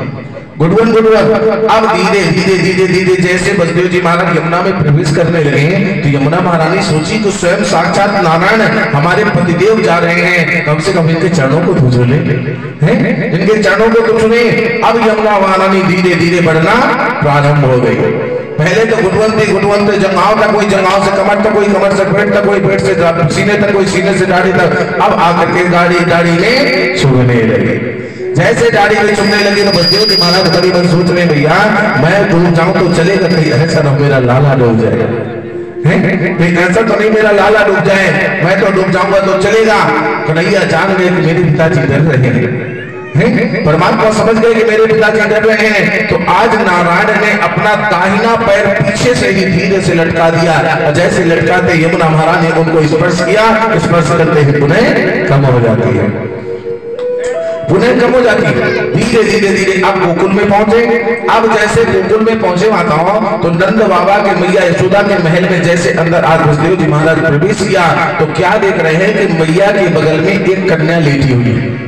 घुटवन घुटवन। अब धीरे धीरे धीरे धीरे जैसे बसदेव जी महाराज यमुना में प्रवेश करने लगे, तो यमुना महारानी सोची कि स्वयं साक्षात नारायण हमारे पतिदेव जा रहे हैं, कम से कम इनके चरणों को तो छूले, इनके चरणों को तो छूले। अब यमुना महारानी धीरे धीरे बढ़ना प्रारंभ हो गई। पहले तो घुटवन थी, जंगाव था, कोई जंगाव से कमर तक, कोई कमर से पेट तक, कोई पेट से सीने तक, कोई सीने से दाढ़ी तक। अब आकर के दाढ़ी में छूने लगे। जैसे दाढ़ी में चुमने लगे तो बसदेव जी महाराज बड़ी मन सोच रहे भैया मैं डूब जाऊं तो चलेगा, कहीं ऐसा न मेरा लाला डूब जाए, ऐसा तो नहीं मेरा लाला डूब जाए, मैं तो डूब जाऊंगा तो चलेगा। कन्हैया जान गए कि मेरे पिताजी डर रहे हैं, परमात्मा समझ गए कि मेरे पिताजी डर रहे हैं। तो आज नारायण ने अपना दाहिना पैर पीछे से ही धीरे से लटका दिया, और जैसे लटकाते यमुना महारानी उनको स्पर्श किया, स्पर्श करते ही पुनः कम हो जाती है, पुनः कम हो जाती है। धीरे धीरे धीरे अब गोकुल में पहुंचे। अब जैसे गोकुल में पहुंचे माताओं, तो नंद बाबा के मैया यशोदा के महल में जैसे अंदर आज बसदेव जी महाराज प्रवेश किया, तो क्या देख रहे हैं कि मैया के बगल में एक कन्या लेटी हुई है,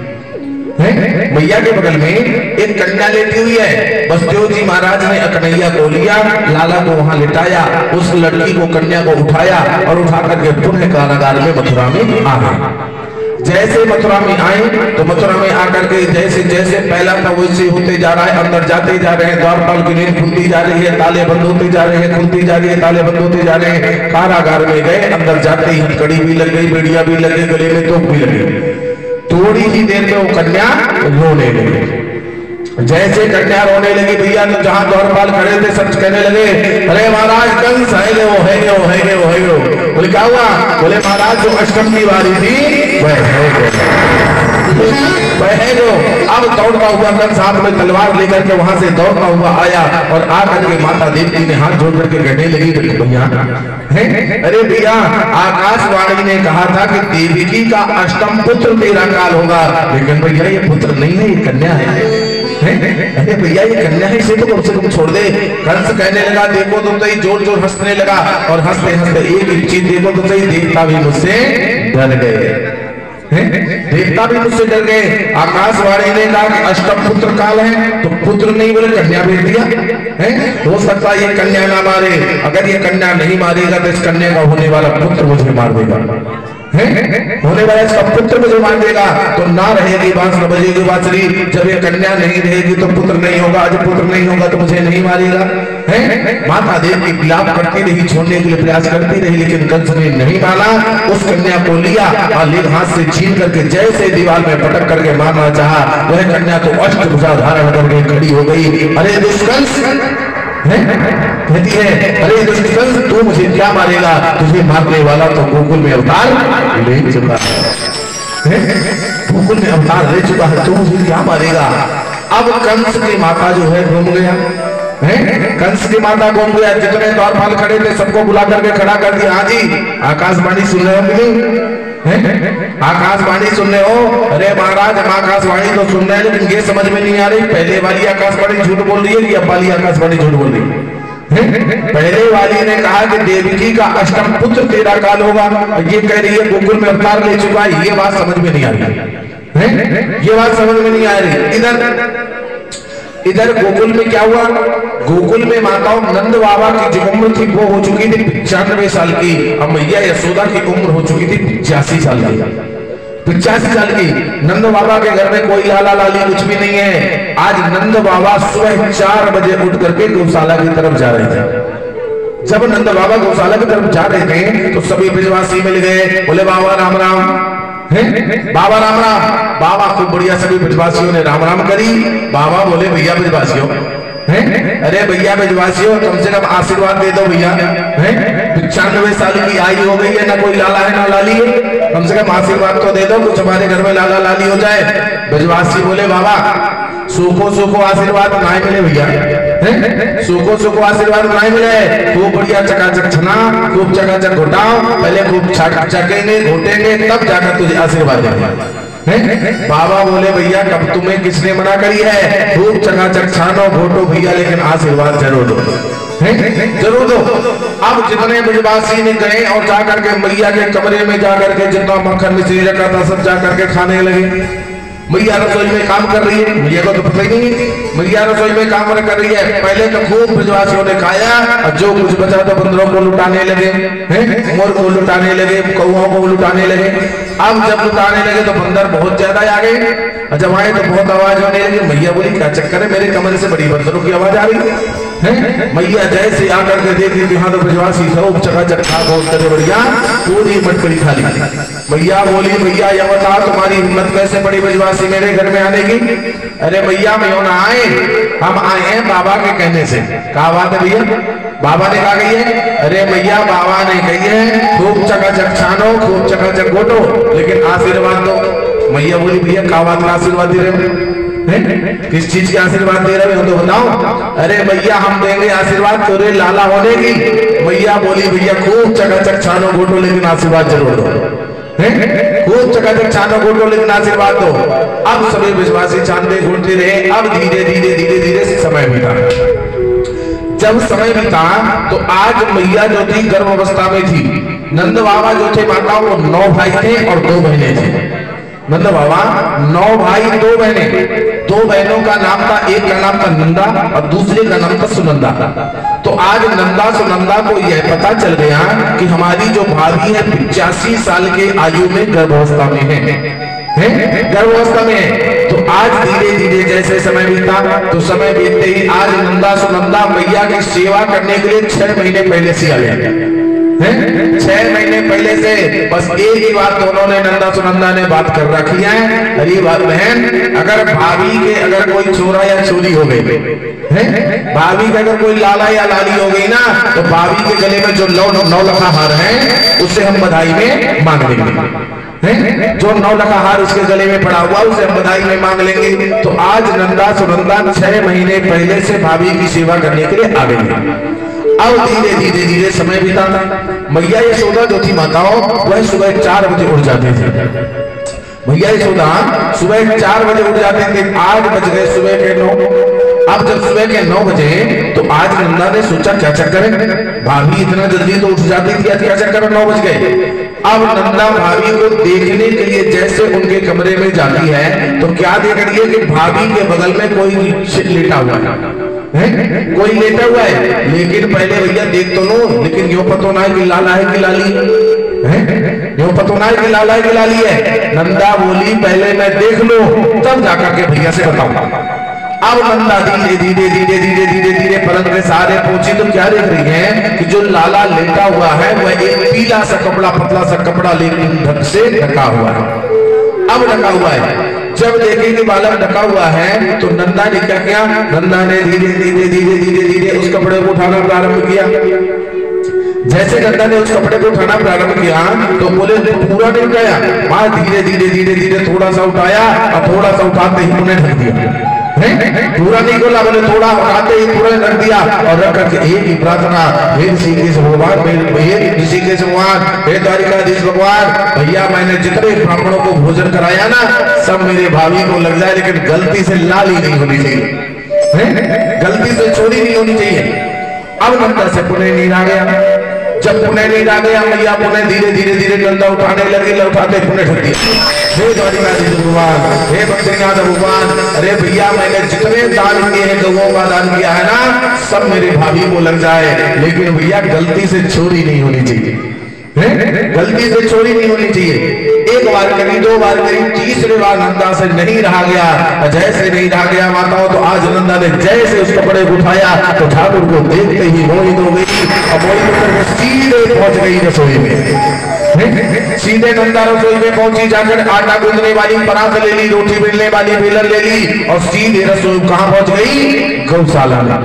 मैया के बगल में एक कन्या लेटी हुई है। बसदेव जी महाराज ने कन्हैया को लिया, लाला को वहां लिटाया, उस लड़की को कन्या को उठाया और उठा करके पुण्य कारागार में मथुरा में आ गए। जैसे मथुरा में आए तो मथुरा में आकर के जैसे जैसे पहला था वैसे होते जा रहा है, अंदर जाते जा रहे हैं, द्वारपाल की नींद खुलती जा रही है, ताले बंद होते जा रहे हैं, खुलती जा रही है, ताले बंद होते जा रहे हैं। कारागार में गए, अंदर जाते ही हथकड़ी भी लग गई, बेड़िया भी लगे, गले में तोप भी लगी। थोड़ी ही देर में वो कन्या रोने लगी। जैसे कन्या रोने लगी भैया, तो जहां द्वारपाल खड़े थे सब कहने लगे अरे महाराज कंस है गए, वो है गए, वो है गए, वो है गए। बोले क्या हुआ? बोले महाराज जो अष्टम की वारी थी वह है गए। अब दौड़ता हुआ कंस हाथ में तलवार लेकर के वहां से दौड़ता हुआ आया और आकर के माता देवकी ने हाथ जोड़ करके कहने लगी भैया, अरे भैया आकाशवाणी ने कहा था कि देवकी का अष्टम पुत्र तेरा काल होगा, लेकिन भैया ये पुत्र नहीं है, ये कन्या है। अरे भैया ये कन्या है, इसे तो कम से कम छोड़ दे। कंस कहने लगा देखो तो सही, जोर जोर हंसने लगा और हंसते हंसते एक चीज देखो तो सही, देवता भी मुझसे डर गए, देवता भी मुझसे डर गए। आकाशवाणी ने कहा कि अष्टम पुत्र काल है, तो पुत्र नहीं बोले कन्या भेज दिया है। हो सकता है ये कन्या ना मारे, अगर ये कन्या नहीं मारेगा तो इस कन्या का होने वाला पुत्र मुझे मार देगा, होने वाला इसका पुत्र मुझे मार देगा। तो ना रहेगी बांस न बजेगी बांसुरी, जब ये कन्या नहीं रहेगी तो पुत्र नहीं होगा, जब पुत्र नहीं होगा तो मुझे नहीं मारेगा। माता देवी विलाप करती रही, छोड़ने के लिए प्रयास करती रही, लेकिन कंस ने नहीं माना। उस कन्या को लिया और हाथ से छीन करके जैसे दीवार में पटक करके मारना चाहा, वह कन्या तो अष्टभुजा धारण करके खड़ी हो गई। अरे दुष्कंस कहती है, अरे दुष्कंस तू मुझे क्या मारेगा, तुझे मारने वाला तो गोकुल में अवतार ले चुका है, गोकुल में अवतार ले चुका है, तू मुझे क्या मारेगा। अब कंस की माता जो है घूम गया है, कंस की माता घूम गया, जितने द्वारपाल खड़े थे सबको बुला करके खड़ा कर दिया। हाँ जी, आकाशवाणी सुन रहे हो कि आकाशवाणी सुन रहे हो? अरे महाराज हम आकाशवाणी तो सुन रहे हैं, लेकिन ये समझ में नहीं आ रही पहले वाली आकाशवाणी झूठ बोल रही है कि अब वाली आकाशवाणी झूठ बोल रही है। पहले वाली ने कहा कि देवकी का अष्टम पुत्र तेरा काल होगा, ये कह रही है गोकुल में अवतार ले चुका है। ये बात समझ में नहीं आ रही, ये बात समझ में नहीं आ रही। इधर गोकुल में क्या हुआ? गोकुल में माताओं नंद बाबा की जो उम्र थी वो हो चुकी थी 95 साल की, और मैया यशोदा की उम्र हो चुकी थी 85 साल की। 85 साल की नंद बाबा के घर में कोई लाला लाली कुछ भी नहीं है। आज नंद बाबा सुबह 4 बजे उठ करके गौशाला की तरफ जा रहे थे। जब नंद बाबा गौशाला की तरफ जा रहे थे तो सभी ब्रजवासी मिल गए, बोले बाबा राम राम है, बाबा राम राम। बाबा खूब बढ़िया सभी ब्रजवासियों ने राम राम करी। बाबा बोले भैया ब्रजवासियों हैं, अरे भैया ब्रजवासियों कम से कम आशीर्वाद दे दो भैया, हैं 95 साल की आयु हो गई है, ना कोई लाला है ना लाली है, कम से कम आशीर्वाद तो दे दो, कुछ हमारे घर में लाला लाली हो जाए। ब्रजवासी बोले बाबा सूखो सूखो आशीर्वाद नहीं मिले भैया, सूखो सूखो आशीर्वाद नहीं मिले। खूब बढ़िया चकाचक छना, खूब चकाचक घोटाओ, पहले खूब चकेंगे घोटेंगे तब जाकर तुझे आशीर्वाद देंगे। बाबा बोले भैया कब तुम्हें किसने मना करी है, खूब चकाचक छानो घोटो भैया, लेकिन आशीर्वाद जरूर दो, जरूर दो। अब जितने ब्रजवासी ने गए और जाकर के मैया के कमरे में जाकर के जितना मक्खन मिश्री रखा था सब जाकर के खाने लगे। मैया रसोई में काम कर रही है, मैया को तो पता ही नहीं, मैया रसोई में काम कर रही है। पहले तो खूब ब्रजवासियों ने खाया और जो कुछ बचा तो बंदरों को लुटाने लगे, मोर को लुटाने लगे, कौओं को लुटाने लगे। अब जब लुटाने लगे तो बंदर बहुत ज्यादा आ गए, और जब आए तो बहुत आवाज होने लगी। मैया बोली क्या चक्कर है, मेरे कमरे से बड़ी बंदरों की आवाज आ रही है। मैया जैसे आकर के देख रही हाँ तो ब्रजवासी सब चकाचक खा बहुत करे बढ़िया, पूरी मटकड़ी खा ली। मैया बोली भैया यह बता तुम्हारी हिम्मत कैसे पड़ी ब्रजवासी मेरे घर में आने की? अरे भैया मैं ना आए, हम आए हैं बाबा के कहने से। कहा बात है भैया, बाबा ने कहा गई है? अरे भैया बाबा ने कही है खूब चकाचक छानो खूब चकाचक घोटो, लेकिन आशीर्वाद दो। मैया बोली भैया कहा बात का आशीर्वाद दे रहे हो, किस चीज के आशीर्वाद दे रहे हो तो बताओ। अरे भैया हम देंगे आशीर्वाद तेरे लाला होने की। मैया बोली भैया खूब चकाचक छानो घोटो, लेकिन आशीर्वाद जरूर दो, खूब चकाचक छानो घोटो लेकिन आशीर्वाद दो। अब सभी विश्वासी छानते घूमते रहे। अब धीरे धीरे धीरे धीरे समय बीता। जब समय बीता तो आज मैया जो थी गर्भावस्था में थी। नंद बाबा जो थे माता वो 9 भाई थे और 2 बहनें थी। नंद बाबा 9 भाई 2 बहनें। 2 बहनों का नाम था, एक का नाम था नंदा और दूसरे का नाम था सुनंदा। तो आज नंदा सुनंदा को यह पता चल गया कि हमारी जो भाभी है 85 साल के आयु में गर्भावस्था में है गर्भावस्था में है। तो आज धीरे धीरे जैसे समय बीता तो समय बीतते ही आज नंदा सुनंदा मैया की सेवा करने के लिए 6 महीने पहले से आ गए। 6 महीने पहले से बस एक ही बात दोनों ने नंदा सुनंदा ने बात कर रखी है। अरे बहन अगर भाभी के अगर कोई छोरा या छोरी हो गई, भाभी के अगर कोई लाला या लाली हो गई ना तो भाभी के गले में जो 9 लखा हार है उससे हम बधाई में मांग लेंगे। जो 9 लखा हार उसके गले में पड़ा हुआ उसे हम बधाई में मांग लेंगे। तो आज नंदा सुनंदा 6 महीने पहले से भाभी की सेवा करने के लिए आ गई है। अब धीरे धीरे धीरे समय बीता। मैया यशोदा जो थी माताओं वह सुबह 4 बजे उठ जाते थे। मैया यशोदा सुबह 4 बजे उठ जाते थे। 8 बज गए सुबह के 9। अब जब सुबह के 9 बजे तो आज नंदा ने सोचा क्या चक्कर है, भाभी इतना जल्दी तो उठ जाती थी, क्या चक्कर है 9 बज गए। अब नंदा भाभी को देखने के लिए जैसे उनके कमरे में जाती है तो क्या देख रही है कि भाभी के बगल में कोई लेटा हुआ है, कोई लेटा हुआ है। लेकिन पहले भैया देख तो लो, लेकिन यो पतो ना है कि लाला है कि लाली है, यो पतो ना है कि लाला है कि लाली है। नंदा बोली पहले मैं देख लो तब जाकर के भैया से बताऊंगा। अब नंदा धीरे धीरे धीरे धीरे धीरे धीरे पलंग के सहारे पहुंची तो क्या देख रही है कि जो लाला लेटा हुआ है वह एक पीला सा कपड़ा, पतला सा कपड़ा लेकिन ढक से ढका हुआ है। अब ढका हुआ है। जब देखे कि बालक ढका हुआ है तो नंदा ने क्या किया, नंदा ने धीरे धीरे धीरे धीरे धीरे उस कपड़े को उठाना प्रारंभ किया। जैसे नंदा ने उस कपड़े को उठाना प्रारंभ किया तो बोले पूरा नहीं उठाया, वहां धीरे धीरे धीरे धीरे थोड़ा सा उठाया और थोड़ा सा उठाते ही उन्हें ढक दिया। पूरा नहीं खोला, बोले थोड़ा उठाते ही पूरा रख दिया और रख करके एक ही प्रार्थना, हे ऋषिकेश भगवान, हे ऋषिकेश भगवान, हे द्वारिकाधीश भगवान, भैया मैंने जितने ब्राह्मणों को भोजन कराया ना सब मेरे भाभी को लग जाए, लेकिन गलती से लाल ही नहीं होनी चाहिए, गलती से चोरी नहीं होनी चाहिए। अब नंदा से पुनः नीर आ गया। जब पुनः नीर आ गया, मैया पुनः धीरे धीरे धीरे नंदा उठाने लगे, उठाते पुनः ढक दिया। हे द्वारिकाधीश भगवान, हे बद्रीनाथ भगवान, अरे भैया मैंने जितने दान किए हैं, गौओं का दान किया है ना सब मेरी भाभी को लग जाए, लेकिन भैया गलती से चोरी नहीं होनी चाहिए, गलती से चोरी नहीं होनी चाहिए। एक बार करी, दो बार करी, तीसरे बार नंदा से नहीं रहा गया। जैसे नहीं रहा गया माताओं, तो आज नंदा ने जैसे उस कपड़े को उठाया तो ठाकुर को देखते ही मोहित हो गई और मोहित होकर सीधे पहुंच गई रसोई में। सीधे नंदा रसोई में पहुंची, जाकर आटा गूंदने वाली परात ले ली, रोटी बेलने वाली बेलन ले ली और सीधे रसोई कहां पहुंच गई? गौशाला में।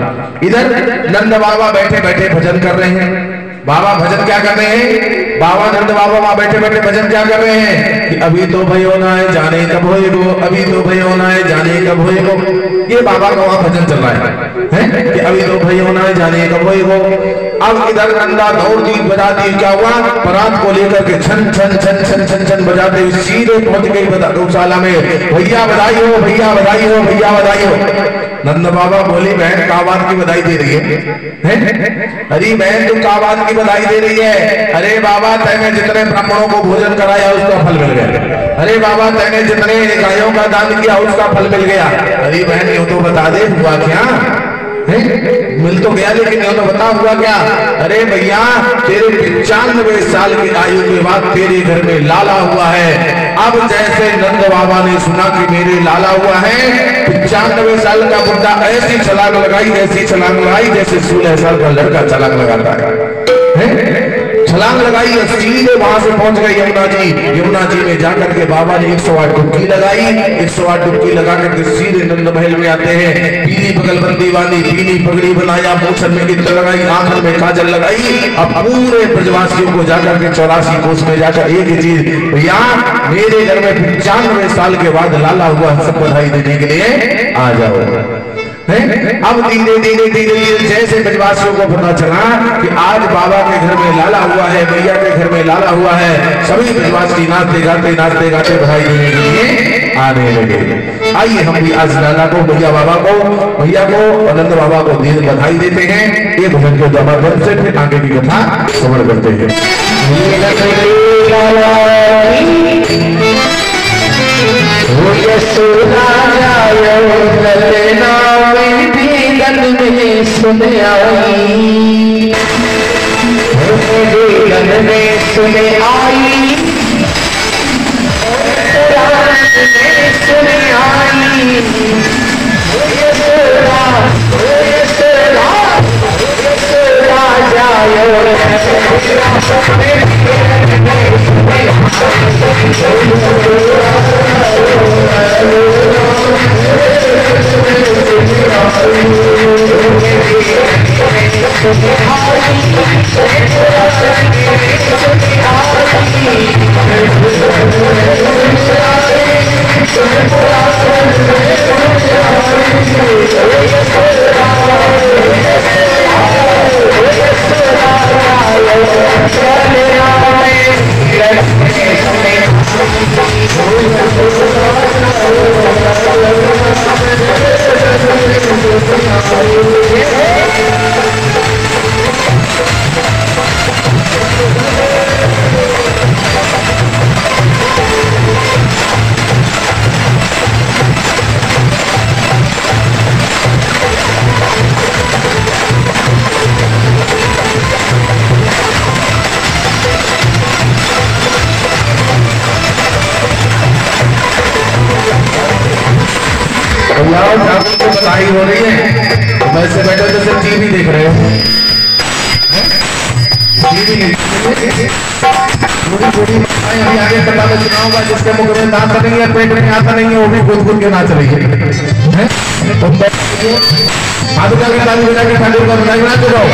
इधर नंद बाबा बैठे बैठे भजन कर रहे हैं। बाबा भजन क्या कर रहे हैं? बाबा नंद बाबा वहां बैठे बैठे भजन क्या कर रहे हैं कि अभी तो भयो ना है जाने कब होएगो, अभी तो भयो ना है जाने कब होएगो। ये बाबा का वहां भजन चल रहा है कि अभी तो भयो ना है जाने कब होएगो। अब इधर नंदा दौड़ दी, बजा दी, क्या हुआ? परात को लेकर के छन छन छन छन छन छन बजाते हुए सीधे पहुंच गई गौशाला में। भैया बधाई हो, भैया बधाई हो, भैया बधाई हो। नंद बाबा बोली, बहन का बात की बधाई दे रही है? अरे बहन तू का बात की बधाई दे रही है? अरे बाबा तैने जितने ब्राह्मणों को भोजन कराया उसका फल मिल गया। अरे बाबा तैने जितने गायों का दान किया उसका फल मिल गया। अरे बहन यूं तो बता दे हुआ क्या? मिल तो गया लेकिन यूं तो बता हुआ क्या? अरे भैया तेरे 95 साल की आयु के बाद तेरे घर में लाला हुआ है। अब जैसे नंद बाबा ने सुना कि मेरे लाला हुआ है, 95 साल का बुढ़ा ऐसी छलांग लगाई, ऐसी छलांग लगाई जैसे 16 साल का लड़का छलांग लगाता है। छलांग लगाई और सीधे वहां से पहुंच गए यमुना जी। यमुना जी में जाकर के बाबा ने 108 डुबकी लगाई। 108 डुबकी लगा करके सीधे नंद महल में आते हैं। पीली बगलबंदी बांधी, पीली पगड़ी बनाया, मूछन में इत्र लगाई, आंखों में काजल लगाई। अब पूरे ब्रजवासियों को जाकर के 84 कोस में जाकर एक ही चीज, भैया मेरे घर में 95 साल के बाद लाला हुआ, सब बधाई देने के लिए आ जाओ। अब धीरे धीरे धीरे धीरे जैसे ब्रजवासियों को पता चला कि आज बाबा के घर में लाला हुआ है, मैया के घर में लाला हुआ है, सभी ब्रजवासी नाचते गाते बधाई देने के लिए आने लगे। आइए हम भी आज लाला को, भैया को आनंद बाबा को बधाई देते हैं। ये भजन के माध्यम से फिर आगे की कथा श्रवण करते हैं। सुन आई, गन में सुन आई, सुन आई, बधाई हो रही है। तो वैसे बैठे तो सिर्फ टीवी देख रहे हो, टीवी अभी आगे कथा में सुनाऊंगा। जिसके मुख में दांत नहीं है, पेट में आता नहीं है, वो भी गुद के नाच रही है। हाथ उठा के ताली बजा के ठाकुर का बधाई नाच रहा।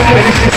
Hare